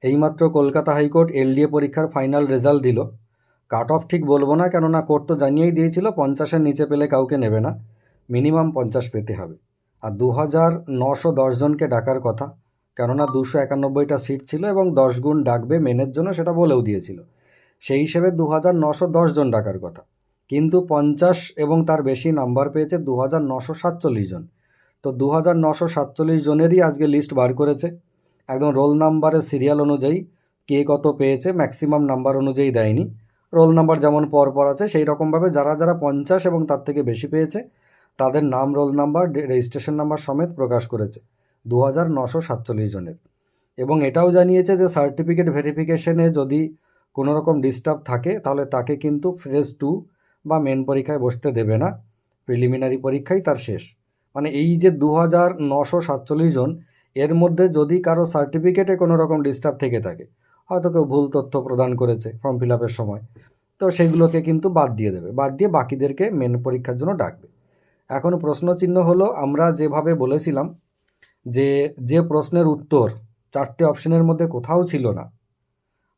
এইমাত্র Kolkata high court LDA পরীক্ষার final result দিল। কাট অফ ঠিক বলবো না, কেননা কোর্ট তো জানিয়েই দিয়েছিল 50-এর নিচে পেলে কাউকে নেবে না, মিনিমাম 50 পেতে হবে। আর 2910 জনকে ডাকার কথা, কেননা 291টা সিট ছিল এবং 10 গুণ ডাকবে মেনের জন্য, সেটা বলেও দিয়েছিল। সেই হিসেবে 2910 জন ডাকার কথা, কিন্তু 50 এবং তার বেশি নাম্বার পেয়েছে 2947 জন। তো 2947 জনেরই আজকে লিস্ট বার করেছে, একদম রোল নাম্বারের সিরিয়াল অনুযায়ী কে কত পেয়েছে, ম্যাক্সিমাম নাম্বার অনুযায়ী দেয়নি। রোল নাম্বার যেমন পরপর আছে সেই রকমভাবে যারা যারা 50 এবং তার থেকে বেশি পেয়েছে তাদের নাম, রোল নাম্বার, রেজিস্ট্রেশন নাম্বার সমেত প্রকাশ করেছে 2947 জনের। এবং এটাও জানিয়েছে যে সার্টিফিকেট ভেরিফিকেশনে যদি কোনো রকম ডিস্টার্ব থাকে তাহলে তাকে কিন্তু ফেজ 2 বা মেন পরীক্ষায় বসতে দেবে না, প্রিলিমিনারি পরীক্ষাই তার শেষ। মানে এই যে 2947 জন, এর মধ্যে যদি কারো সার্টিফিকেটে কোনো রকম ডিস্টার্ব থেকে থাকে, হয়তো কেউ ভুল তথ্য প্রদান করেছে ফর্ম ফিল আপের সময়, তো সেগুলোকে কিন্তু বাদ দিয়ে দেবে, বাদ দিয়ে বাকিদেরকে মেন পরীক্ষার জন্য ডাকবে। এখন প্রশ্নচিহ্ন হলো, আমরা যেভাবে বলেছিলাম যে প্রশ্নের উত্তর 4টে অপশনের মধ্যে কোথাও ছিল না,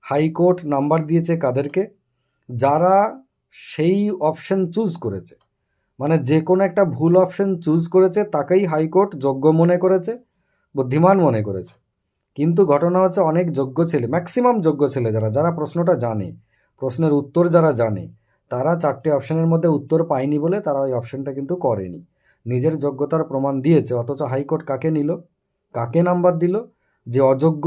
হাইকোর্ট নাম্বার দিয়েছে কাদেরকে? যারা সেই অপশন চুজ করেছে, মানে যে কোনো একটা ভুল অপশন চুজ করেছে তাকেই হাইকোর্ট যোগ্য মনে করেছে, বুদ্ধিমান মনে করেছে। কিন্তু ঘটনা হচ্ছে অনেক যোগ্য ছেলে, ম্যাক্সিমাম যোগ্য ছেলে যারা প্রশ্নটা জানে, প্রশ্নের উত্তর যারা জানে, তারা 4টে অপশনের মধ্যে উত্তর পায়নি বলে তারা ওই অপশনটা কিন্তু করেনি, নিজের যোগ্যতার প্রমাণ দিয়েছে। অথচ হাইকোর্ট কাকে নিল, কাকে নাম্বার দিল? যে অযোগ্য,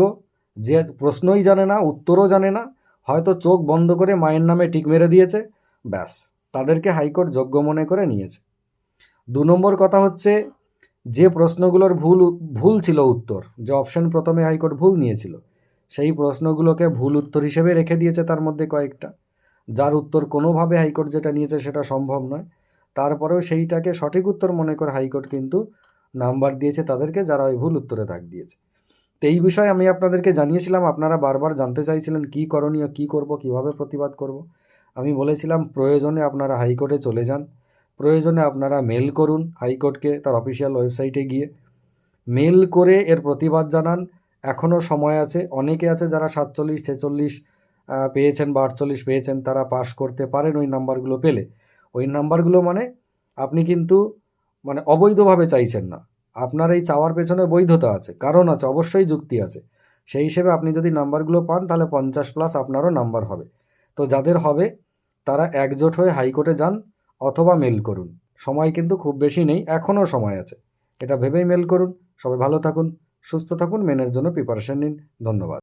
যে প্রশ্নই জানে না, উত্তরও জানে না, হয়তো চোখ বন্ধ করে মায়ের নামে টিক মেরে দিয়েছে, ব্যাস, তাদেরকে হাইকোর্ট যোগ্য মনে করে নিয়েছে। 2 নম্বর কথা হচ্ছে, যে প্রশ্নগুলোর ভুল ছিল উত্তর, যে অপশন প্রথমে হাইকোর্ট ভুল নিয়েছিল, সেই প্রশ্নগুলোকে ভুল উত্তর হিসেবে রেখে দিয়েছে তার মধ্যে কয়েকটা, যার উত্তর কোনোভাবে হাইকোর্ট যেটা নিয়েছে সেটা সম্ভব নয়, তারপরেও সেইটাকে সঠিক উত্তর মনে করে হাইকোর্ট কিন্তু নাম্বার দিয়েছে তাদেরকে যারা ওই ভুল উত্তরে দাগ দিয়েছে। তো এই বিষয়ে আমি আপনাদেরকে জানিয়েছিলাম, আপনারা বারবার জানতে চাইছিলেন কী করণীয়, কী করব, কিভাবে প্রতিবাদ করব। আমি বলেছিলাম প্রয়োজনে আপনারা হাইকোর্টে চলে যান, প্রয়োজনে আপনারা মেল করুন হাইকোর্টকে, তার অফিসিয়াল ওয়েবসাইটে গিয়ে মেল করে এর প্রতিবাদ জানান। এখনও সময় আছে, অনেকে আছে যারা 47, 46 পেয়েছেন বা 48 পেয়েছেন, তারা পাস করতে পারেন ওই নাম্বারগুলো পেলে। ওই নাম্বারগুলো মানে আপনি কিন্তু মানে অবৈধভাবে চাইছেন না, আপনার এই চাওয়ার পেছনে বৈধতা আছে, কারণ আছে, অবশ্যই যুক্তি আছে। সেই হিসেবে আপনি যদি নাম্বারগুলো পান তাহলে 50+ আপনারও নাম্বার হবে। তো যাদের হবে তারা একজোট হয়ে হাইকোর্টে যান অথবা মেল করুন, সময় কিন্তু খুব বেশি নেই, এখনও সময় আছে, এটা ভেবেই মেল করুন। সবাই ভালো থাকুন, সুস্থ থাকুন, মেনের জন্য প্রিপারেশন নিন। ধন্যবাদ।